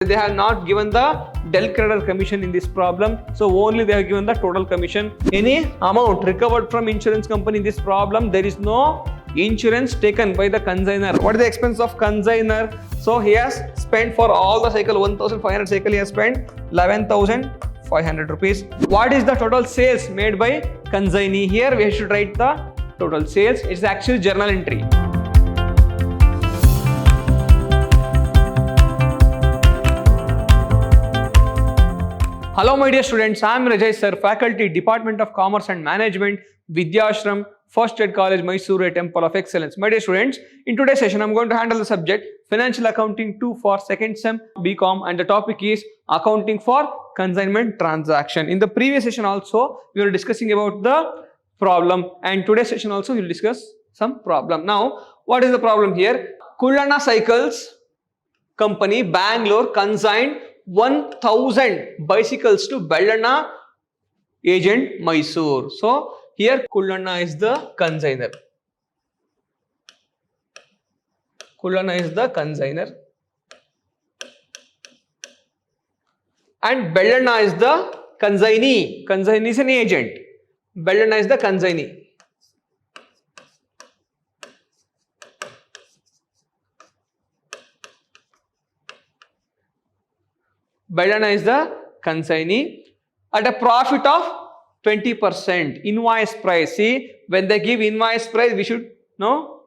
They have not given the del creditor commission in this problem, so only they have given the total commission. Any amount recovered from insurance company in this problem, there is no insurance taken by the consignor. What is the expense of consignor? So he has spent for all the cycle 1500 cycle, he has spent 11,500 rupees. What is the total sales made by consignee? Here we should write the total sales. It's actually journal entry. Hello my dear students, I am Rajay sir, faculty, Department of Commerce and Management, Vidyashram, First Aid College, Mysore, Temple of Excellence. My dear students, in today's session I am going to handle the subject Financial Accounting 2 for 2nd Sem BCom, and the topic is Accounting for Consignment Transaction. In the previous session also we were discussing about the problem, and today's session also we will discuss some problem. Now what is the problem here? Kullana Cycles Company, Bangalore consigned 1000 bicycles to Bellana agent Mysore. So here Kullana is the consignor. Kullana is the consignor and Bellana is the consignee. Consignee is an agent. Bellana is the consignee. Bellana is the consignee at a profit of 20% invoice price. See, when they give invoice price, we should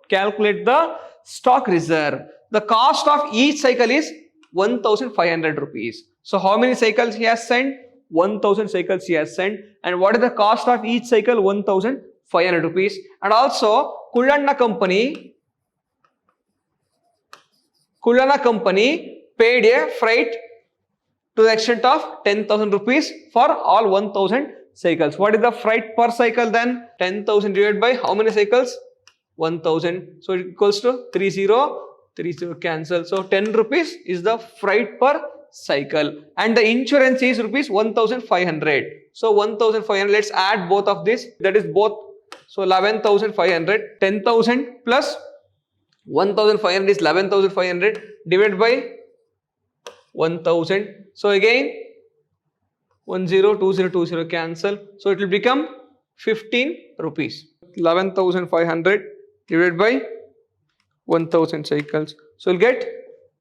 calculate the stock reserve. The cost of each cycle is 1500 rupees. So how many cycles he has sent? 1000 cycles he has sent. And what is the cost of each cycle? 1500 rupees. And also Kullana company paid a freight to the extent of 10,000 rupees for all 1000 cycles. What is the freight per cycle then? 10,000 divided by how many cycles? 1000. So it equals to 30 cancel. So 10 rupees is the freight per cycle, and the insurance is rupees 1500. So 1500, let's add both of this, that is both. So 11,500, 10,000 plus 1500 is 11,500 divided by 1000. So again 1020 cancel. So it will become 15 rupees. 11,500 divided by 1000 cycles. So you'll get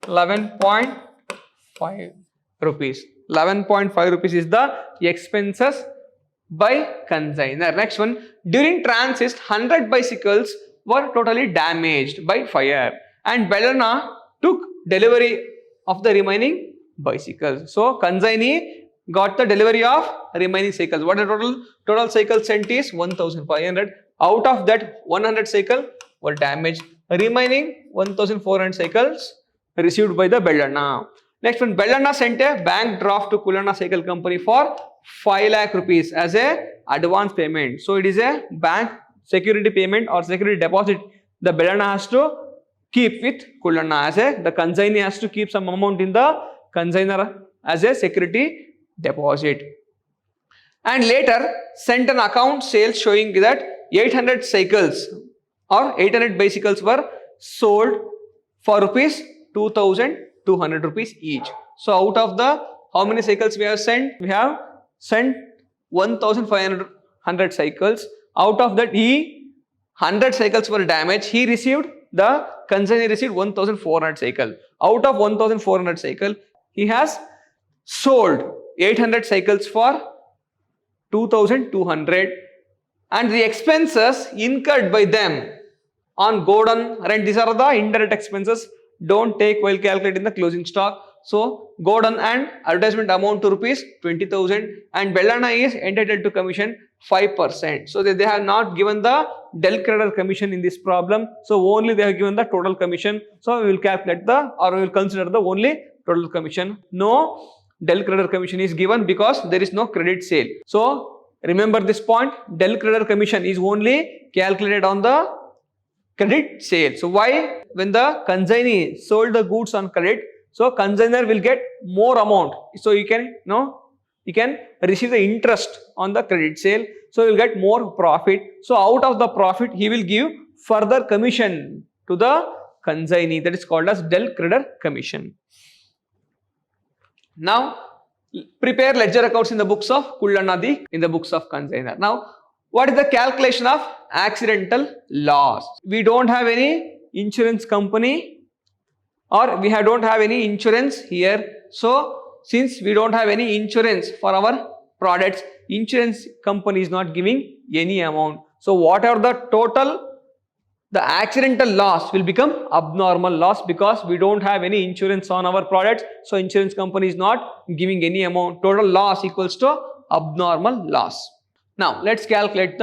11.5 rupees. 11.5 rupees is the expenses by consignor. Next one, during transit 100 bicycles were totally damaged by fire and Bellana took delivery of the remaining bicycles. So consignee got the delivery of remaining cycles. What is the total cycle sent is 1500. Out of that 100 cycle were damaged. Remaining 1400 cycles received by the Bellana. Next one, Bellana sent a bank draft to Kullana Cycle Company for 5 lakh rupees as a advance payment. So it is a bank security payment or security deposit the Bellana has to keep with Kullana, as the consignee has to keep some amount in the consignor as a security deposit, and later sent an account sales showing that 800 cycles or 800 bicycles were sold for rupees 2,200 rupees each. So out of the how many cycles we have sent? We have sent 1,500 cycles. Out of that 100 cycles were damaged. The consignee received 1,400 cycle. Out of 1,400 cycle, he has sold 800 cycles for 2,200, and the expenses incurred by them on godown rent, these are the indirect expenses, don't take while calculating the closing stock. So godown and advertisement amount to rupees 20,000, and Bellana is entitled to commission 5%. So they have not given the del creditor commission in this problem, so only they have given the total commission. So we will calculate we will consider the only total commission. No del creditor commission is given because there is no credit sale. So remember this point, del creditor commission is only calculated on the credit sale. So why? When the consignee sold the goods on credit, so consignor will get more amount. So you can receive the interest on the credit sale. So you will get more profit. So out of the profit, he will give further commission to the consignee. That is called as del creditor commission. Now, prepare ledger accounts in the books of Kullanadi, in the books of consignor. Now, what is the calculation of accidental loss? We don't have any insurance company, or we don't have any insurance here. So, since we don't have any insurance for our products, insurance company is not giving any amount. So, whatever the total, the accidental loss will become abnormal loss, because we don't have any insurance on our products. So, insurance company is not giving any amount. Total loss equals to abnormal loss. Now, let's calculate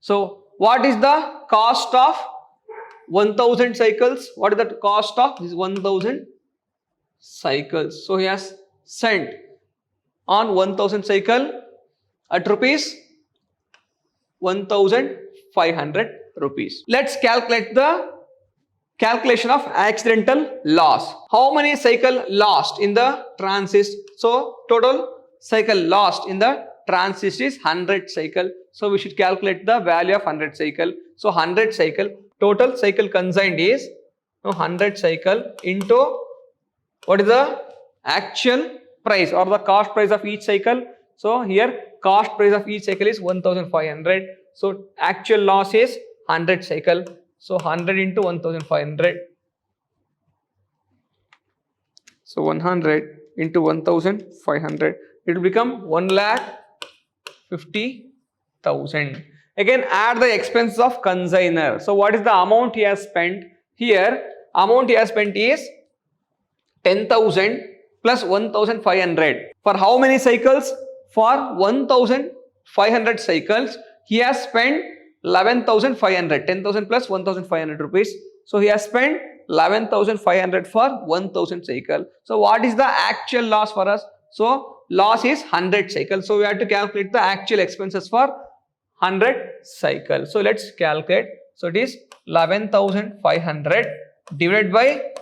so what is the cost of 1000 cycles? What is the cost of this 1000 cycles? So, he has sent on 1000 cycle at rupees 1500 rupees. Let's calculate the calculation of accidental loss. How many cycle lost in the transit? So, total cycle lost in the transit is 100 cycle. So, we should calculate the value of 100 cycle. So, 100 cycle, total cycle consigned is 100 cycle into what is the actual price or the cost price of each cycle. So, here cost price of each cycle is 1500. So, actual loss is 100 cycle. So, 100 into 1500. So, 100 into 1500. It will become 1,50,000. Again, add the expenses of consignor. So, what is the amount he has spent? Here, amount he has spent is 10,000 plus 1,500. For how many cycles? For 1,500 cycles, he has spent 11,500. 10,000 plus 1,500 rupees. So, he has spent 11,500 for 1,000 cycle. So, what is the actual loss for us? So, loss is 100 cycles. So, we have to calculate the actual expenses for 100 cycles. So, let's calculate. So, it is 11,500 divided by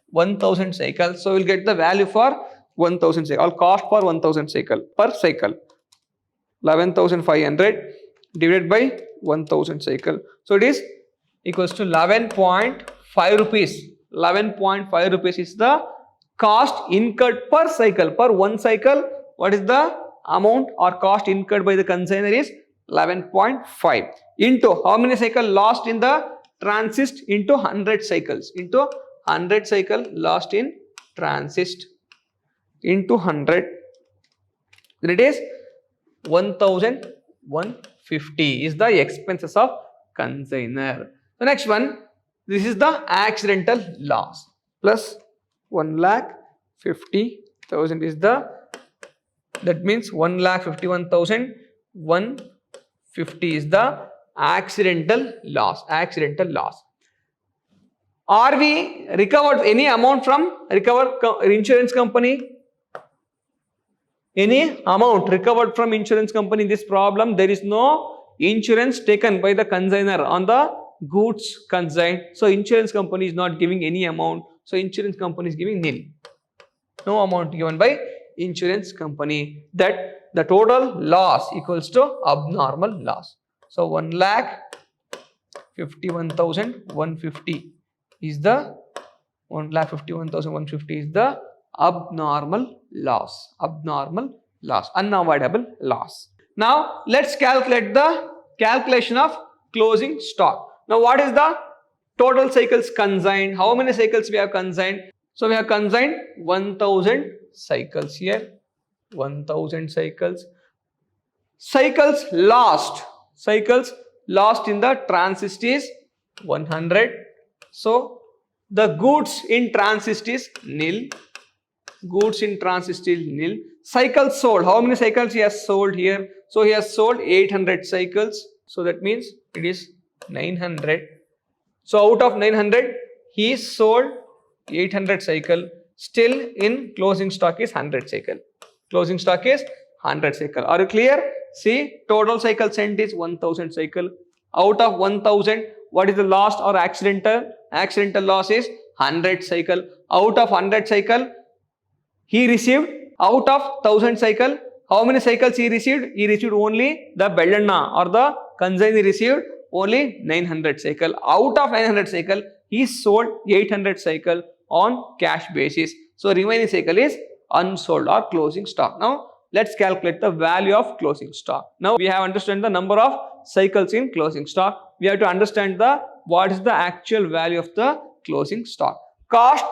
1,000 cycles. So, we will get the value for 1,000 cycle, or cost for 1,000 cycle per cycle. 11,500 divided by 1,000 cycle. So, it is equals to 11.5 rupees. 11.5 rupees is the cost incurred per cycle. Per one cycle, what is the amount or cost incurred by the consignor is 11.5 into how many cycle lost in the transit into 100 cycles, into 100 cycle lost in transit into 100. Then it is 1,150 is the expenses of consignor. The next one, this is the accidental loss, plus 1,50,000 is the, that means 1,51,150 is the accidental loss. Accidental loss. Are we recovered any amount from insurance company? Any amount recovered from insurance company in this problem? There is no insurance taken by the consignor on the goods consigned. So, insurance company is not giving any amount. So, insurance company is giving nil. No amount given by insurance company. That the total loss equals to abnormal loss. So, 1,51,150 is the 1,51,150 is the abnormal loss. Abnormal loss. Unavoidable loss. Now, let's calculate the calculation of closing stock. Now, what is the total cycles consigned? How many cycles we have consigned? So, we have consigned 1,000 cycles here. 1,000 cycles. Cycles lost. Cycles lost in the transit is 100. So, the goods in transit is nil. Goods in transit is nil. Cycles sold. How many cycles he has sold here? So, he has sold 800 cycles. So, that means it is 900. So, out of 900, he sold 800 cycle. Still in closing stock is 100 cycle. Closing stock is 100 cycle. Are you clear? See, total cycle sent is 1,000 cycle. Out of 1,000, what is the lost or accidental? Accidental loss is 100 cycle. Out of 100 cycle, he received, out of 1,000 cycle, how many cycles he received? He received only the Bellanna, or the consignee received only 900 cycle. Out of 900 cycle, he sold 800 cycle on cash basis. So, remaining cycle is unsold or closing stock. Now let's calculate the value of closing stock. Now we have understood the number of cycles in closing stock. We have to understand the what is the actual value of the closing stock. Cost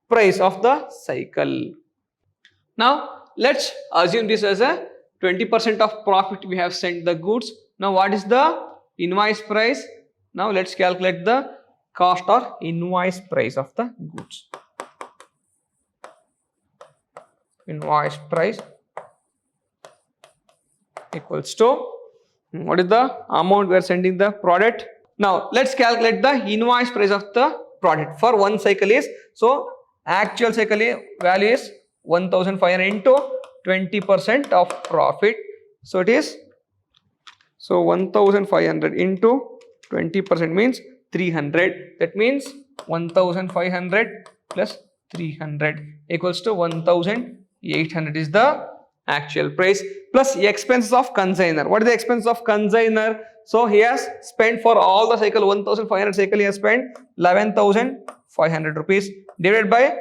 price of the cycle. Now let's assume this as a 20% of profit we have sent the goods. Now what is the invoice price? Now let's calculate the cost or invoice price of the goods. Invoice price equals to what is the amount we are sending the product. Now let's calculate the invoice price of the product for one cycle is, so actual cycle value is 1500 into 20% of profit. So it is, so 1500 into 20% means 300. That means 1500 plus 300 equals to 1800 is the actual price, plus expenses of consignor. What is the expense of consignor? So he has spent for all the cycle 1500 cycle, he has spent 11,500 rupees divided by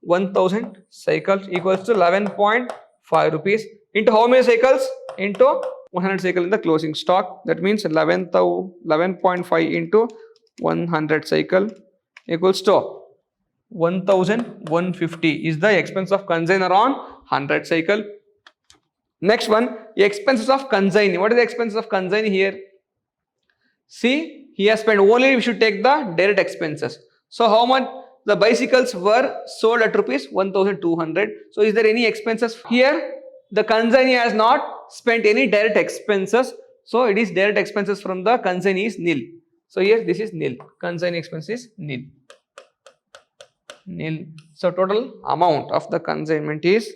1000 cycles equals to 11.5 rupees into how many cycles? Into 100 cycle in the closing stock. That means 11.5 into 100 cycle equals to 1150 is the expense of consignor on 100 cycle. Next one, expenses of consignee. What is the expenses of consignee here? See, he has spent only, we should take the direct expenses. So how much? The bicycles were sold at rupees 1200. So is there any expenses here? The consignee has not spent any direct expenses. So it is direct expenses from the consignee is nil. So here this is nil. Consignee expense is nil. Nil. So total amount of the consignment is,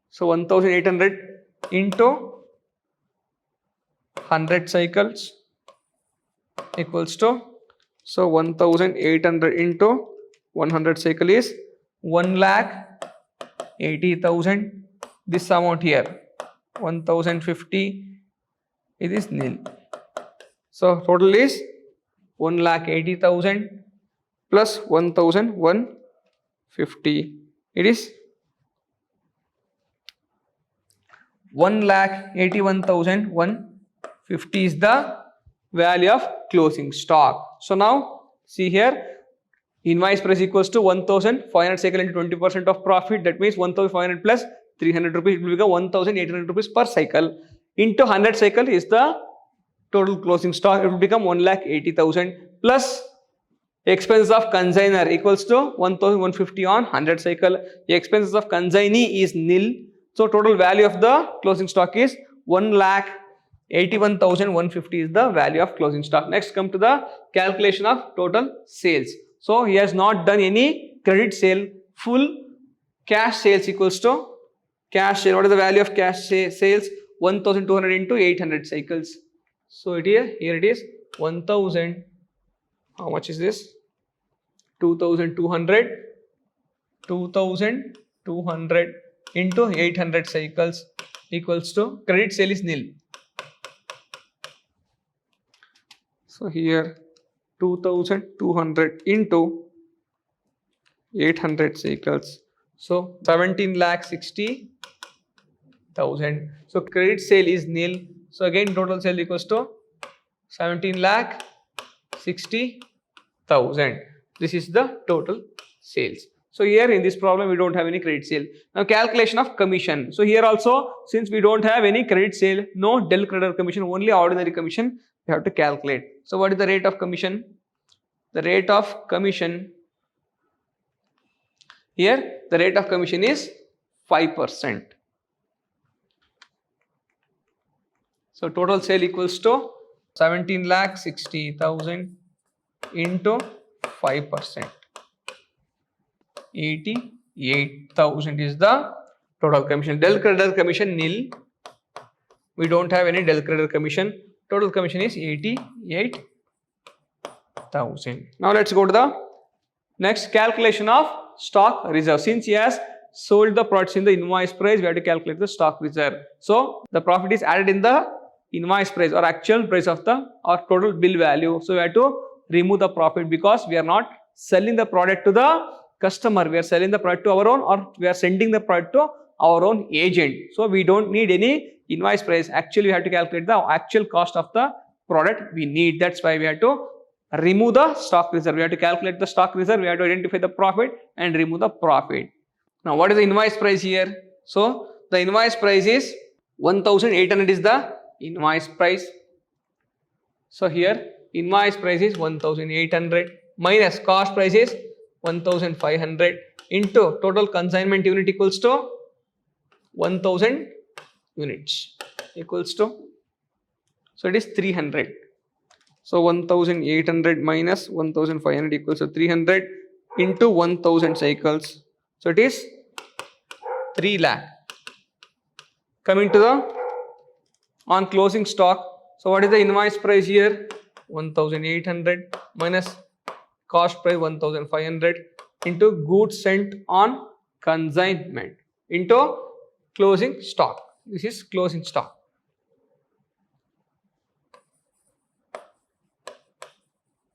so 1800 into 100 cycles equals to, so 1800 into 100 cycle is 1,80,000. This amount here 1050, it is nil. So total is 1,80,000 plus 1,150. It is 1,81,150 is the value of closing stock. So now see here, invoice price equals to 1500 cycle into 20% of profit. That means 1500 plus 300 rupees, it will become 1800 rupees per cycle into 100 cycle is the total closing stock. It will become 1,80,000 plus expenses of consignor equals to 1150 on 100 cycle. The expenses of consignee is nil. So total value of the closing stock is 1,81,150 is the value of closing stock. Next come to the calculation of total sales. So he has not done any credit sale. Full cash sales equals to cash sale. What is the value of cash sales? 1200 into 800 cycles. So here it is 1000. How much is this? 2200. 2200 into 800 cycles equals to credit sale is nil. So here 2200 into 800 cycles. So 17,60,000. So credit sale is nil. So again total sale equals to 17,60,000. This is the total sales. So here in this problem we don't have any credit sale. Now calculation of commission. So here also, since we don't have any credit sale, no del creditor commission, only ordinary commission we have to calculate. So what is the rate of commission? The rate of commission, here the rate of commission is 5%. So total sale equals to 17,60,000 into 5%. 88,000 is the total commission. Del creditor commission nil. We don't have any del creditor commission. Total commission is 88,000. Now let's go to the next calculation of stock reserve. Since he has sold the products in the invoice price, we have to calculate the stock reserve. So the profit is added in the invoice price or actual price of the or total bill value. So we have to remove the profit because we are not selling the product to the customer. We are selling the product to our own, or we are sending the product to our own agent. So we don't need any invoice price. Actually, we have to calculate the actual cost of the product we need. That's why we have to remove the stock reserve. We have to calculate the stock reserve. We have to identify the profit and remove the profit. Now, what is the invoice price here? So the invoice price is 1,800 is the invoice price. So here invoice price is 1,800 minus cost price is 1,500 into total consignment unit equals to 1,000 units equals to, so it is 300. So 1,800 minus 1,500 equals to 300 into 1,000 cycles. So it is 3 lakh. Coming to the on closing stock. So what is the invoice price here? 1,800 minus cost price 1,500 into goods sent on consignment into closing stock. This is closing stock.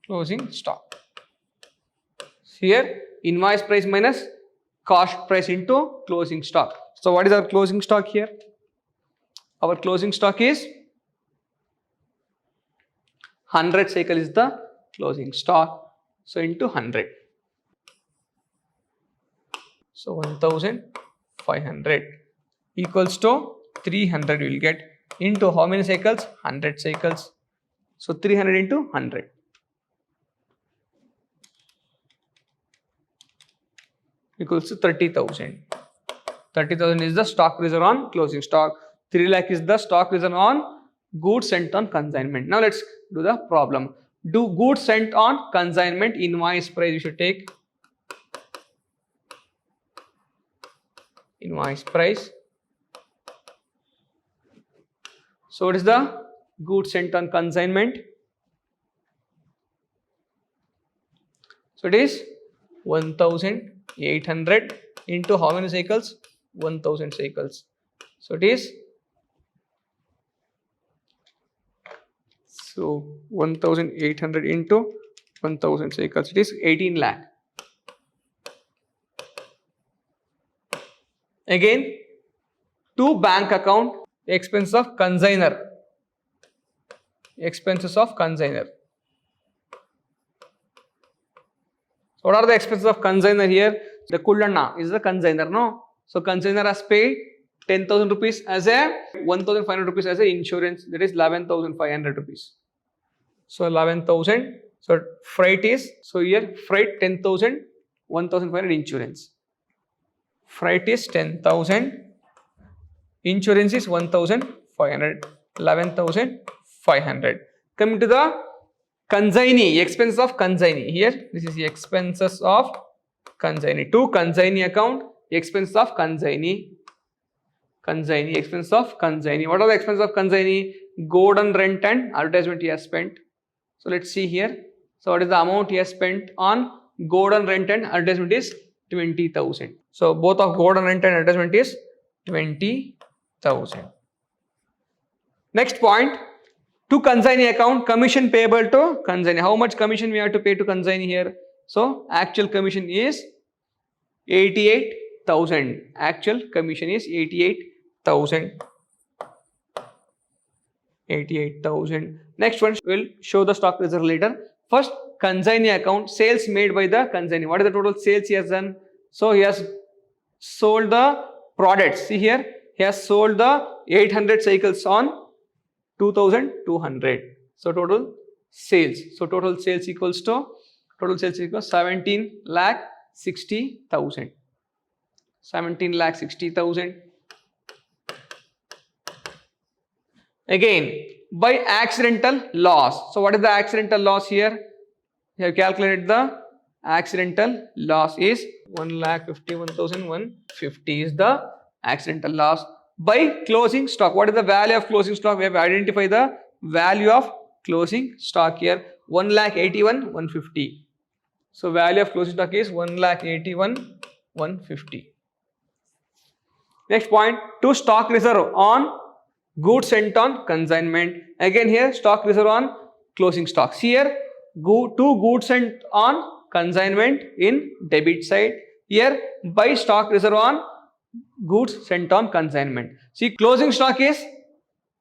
Closing stock. Here invoice price minus cost price into closing stock. So what is our closing stock here? Our closing stock is 100 cycle is the closing stock. So into 100. So 1,500 equals to 300 we will get into how many cycles? 100 cycles. So 300 into 100. Equals to 30,000. 30,000 is the stock reserve on closing stock. 3 lakh is the stock reserve on goods sent on consignment. Now let's do the problem. Do goods sent on consignment invoice price. You should take invoice price. So what is the goods sent on consignment? So it is 1,800 into how many cycles? 1,000 cycles. So it is 1,800 into 1,000 cycles. It is 18 lakh. Again, to bank account expenses of consignor. Expenses of consignor. What are the expenses of consignor here? The Kullanna is the consignor, no? So consignor has paid 10,000 rupees as a 1,500 rupees as a insurance. That is 11,500 rupees. So 11,000. So freight is, so here freight 10,000, 1,500 insurance. Freight is 10,000. Insurance is 1,500. 11,500. Coming to the consignee, expenses of consignee. Here, this is the expenses of consignee. To consignee account, expenses of consignee. Consignee, expenses of consignee. What are the expenses of consignee? Godown rent and advertisement he has spent. So let's see here. So what is the amount he has spent on godown rent and advertisement is 20,000. So both of godown rent and advertisement is 20,000. Next point. To consignee account, commission payable to consignee. How much commission we have to pay to consignee here? So actual commission is 88,000. Actual commission is 88,000. 88,000. Next one, we'll show the stock reserve later. First, consignee account, sales made by the consignee. What is the total sales he has done? So he has sold the products. See here, he has sold the 800 cycles on 2,200. So total sales. So total sales equals 17,60,000. 17,60,000. Again, by accidental loss. So what is the accidental loss here? We have calculated the accidental loss is 1,51,150 is the accidental loss. By closing stock, what is the value of closing stock? We have identified the value of closing stock here, 1,81,150. So value of closing stock is 1,81,150. Next point, to stock reserve on goods sent on consignment. Again here stock reserve on closing stocks. Here to goods sent on consignment in debit side. Here buy stock reserve on goods sent on consignment. See, closing stock is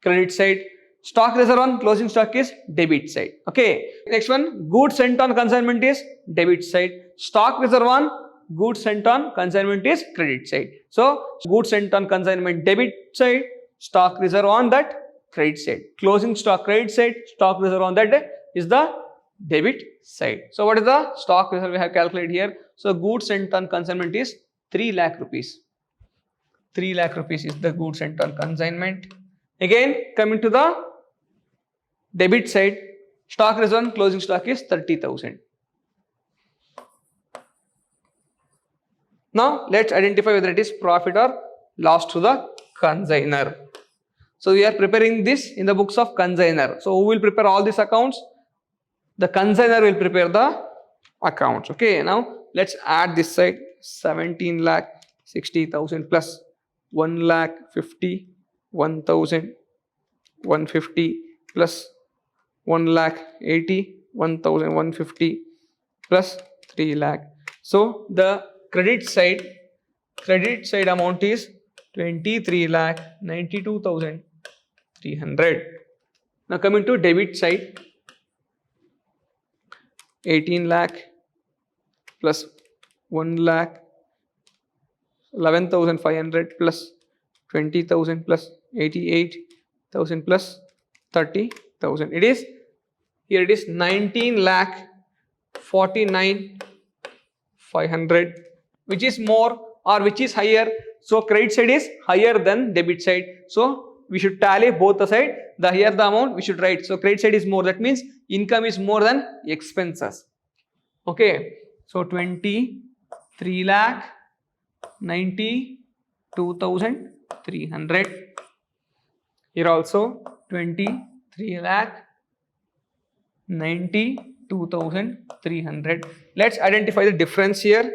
credit side, stock reserve on closing stock is debit side. Okay, next one, goods sent on consignment is debit side, stock reserve on goods sent on consignment is credit side. So goods sent on consignment debit side, stock reserve on that credit side, closing stock credit side, stock reserve on that is the debit side. So what is the stock reserve we have calculated here? So goods sent on consignment is 3 lakh rupees. 3 lakh rupees is the goods sent on consignment. Again, coming to the debit side, stock reserve on closing stock is 30,000. Now let's identify whether it is profit or loss to the consignor. So we are preparing this in the books of consignor. So who will prepare all these accounts? The consignor will prepare the accounts. Okay, now let's add this side, 17 lakh 60,000 plus 1 lakh 51,000, 150 plus 1 lakh 81,000, 150 plus 3 lakh. So the credit side amount is 23 lakh 92,300. Now coming to debit side, 18 lakh plus 1 lakh 11,500 plus 20,000 plus 88,000 plus 30,000. It is here, it is 19 lakh 49,500, which is more or which is higher. So credit side is higher than debit side. So we should tally both the side. The higher the amount we should write. So credit side is more. That means income is more than expenses. Okay. So 23 lakh 92,300. Here also 23 lakh 92,300. Let's identify the difference here.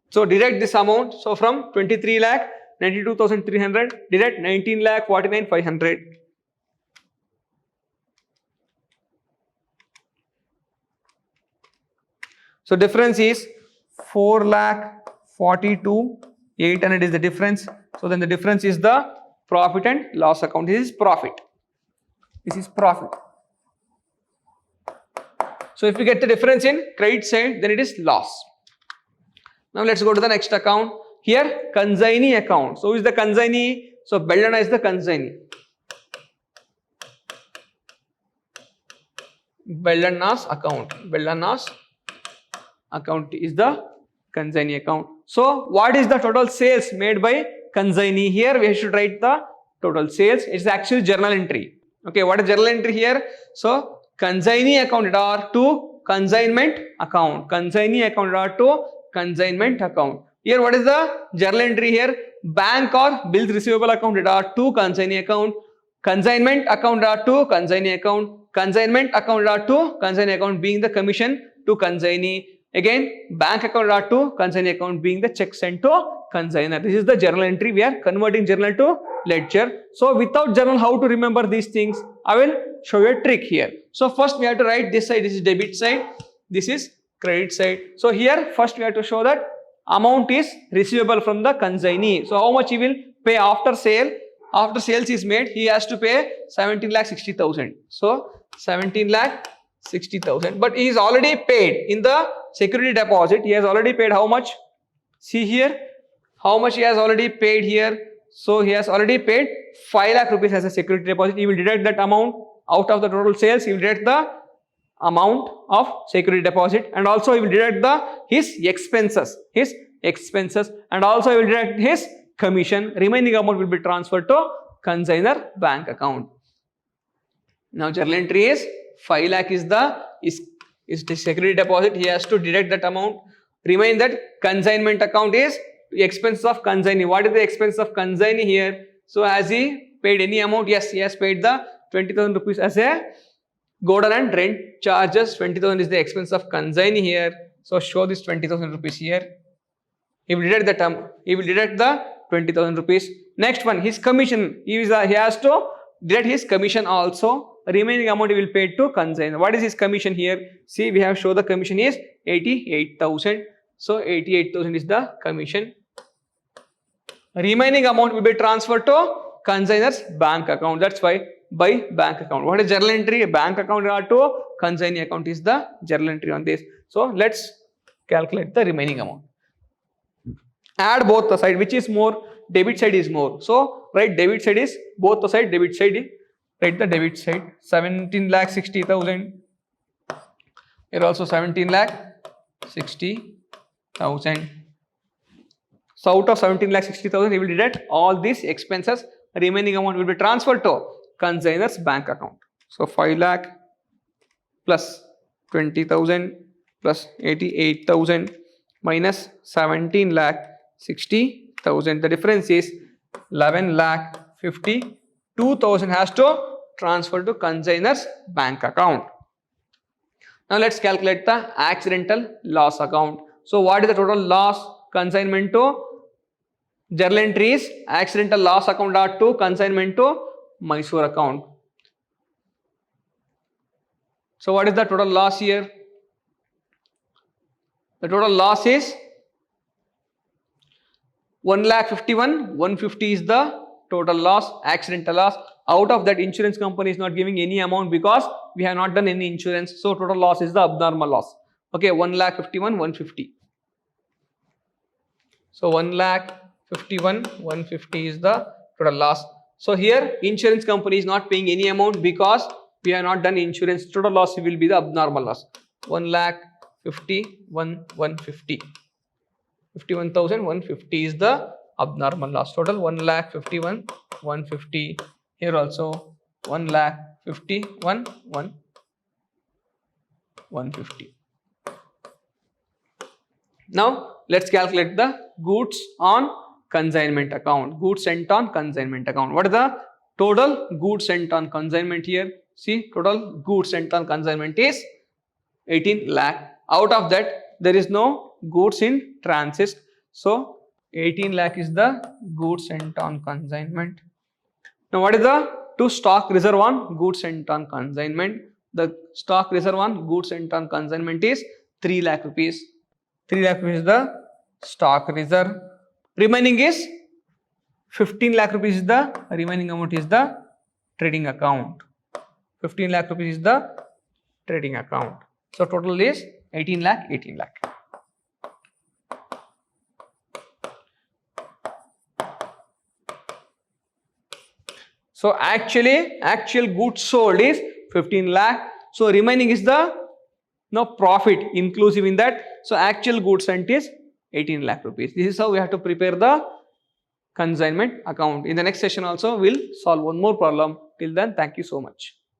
So deduct this amount. So from 23 lakh 92,300, deduct 19 lakh 49,500. So difference is 4 lakh 42,800 is the difference. So then the difference is the profit and loss account. This is profit. This is profit. So if we get the difference in credit side, then it is loss. Now let's go to the next account. Here, consignee account. So who is the consignee? So Bellana is the consignee. Bellana's account. Bellana's account is the consignee account. So what is the total sales made by consignee? Here we should write the total sales. It's actually journal entry. Okay, what is journal entry here? So consignee account are to consignment account. Consignee account are to consignment account. Here what is the journal entry here? Bank or bills receivable account are to consignee account. Consignment account are to consignee account. Consignment account are to consignee account being the commission to consignee. Again, bank account are to consignee account being the check sent to consignor. This is the journal entry. We are converting journal to ledger. So without journal, how to remember these things? I will show you a trick here. So first we have to write this side. This is debit side. This is credit side. So here first we have to show that amount is receivable from the consignee. So how much he will pay after sale? After sales is made, he has to pay 17 lakh 60,000. So 17 lakh 60,000. But he is already paid in the security deposit. He has already paid how much? See here, how much he has already paid here. So he has already paid 5 lakh rupees as a security deposit. He will deduct that amount out of the total sales. He will deduct the amount of security deposit, and also he will deduct his expenses, and also he will deduct his commission. Remaining amount will be transferred to consignor bank account. Now journal entry is 5 lakh is the security deposit. He has to deduct that amount. Remain that consignment account is expense of consignee. What is the expense of consignee here? So has he paid any amount? Yes, he has paid the 20,000 rupees as a Godown and rent charges. 20,000 is the expense of consignee here. So show this 20,000 rupees here. He will deduct the he will deduct the 20,000 rupees. Next one, his commission. He has to deduct his commission also. remaining amount you will pay to consignor. What is his commission here? See, we have shown the commission is 88,000. So 88,000 is the commission. Remaining amount will be transferred to consignor's bank account. That's why by bank account. What is journal entry? A bank account or to consignee account is the journal entry on this. So let's calculate the remaining amount. Add both the side. Which is more? Debit side is more. So write debit side is both the side. Debit side. Write the debit side. 17,60,000. Here also 17,60,000. So out of 17,60,000, he will deduct all these expenses. Remaining amount will be transferred to consignor's bank account. So 5 lakh plus 20,000 plus 88,000 minus 17,60,000. The difference is 11,52,000 has to transfer to consignor's bank account. Now let's calculate the accidental loss account. So what is the total loss? Consignment to journal entry is accidental loss account are to consignment to Mysore account. So what is the total loss here? The total loss is 1,51,150 is the total loss, accidental loss. Out of that, insurance company is not giving any amount because we have not done any insurance. So total loss is the abnormal loss. Okay, 1,51,150. So 1,51,150 is the total loss. So here insurance company is not paying any amount because we have not done insurance. Total loss will be the abnormal loss. 1,51,150. 51,150 is the abnormal loss. Total 1,51,150. Here also 1,51,150. Now let's calculate the goods on consignment account. Goods sent on consignment account. What is the total goods sent on consignment here? See, total goods sent on consignment is 18 lakh. Out of that, there is no goods in transit. So 18 lakh is the goods sent on consignment. Now what is the to stock reserve on goods sent on consignment? The stock reserve on goods sent on consignment is 3 lakh rupees. 3 lakh rupees is the stock reserve. Remaining is 15 lakh rupees is the remaining amount is the trading account. 15 lakh rupees is the trading account. So total is 18 lakh, 18 lakh. So actual goods sold is 15 lakh. So remaining is the profit inclusive in that. So actual goods sent is 18 lakh rupees. This is how we have to prepare the consignment account. In the next session also we'll solve one more problem. Till then, thank you so much.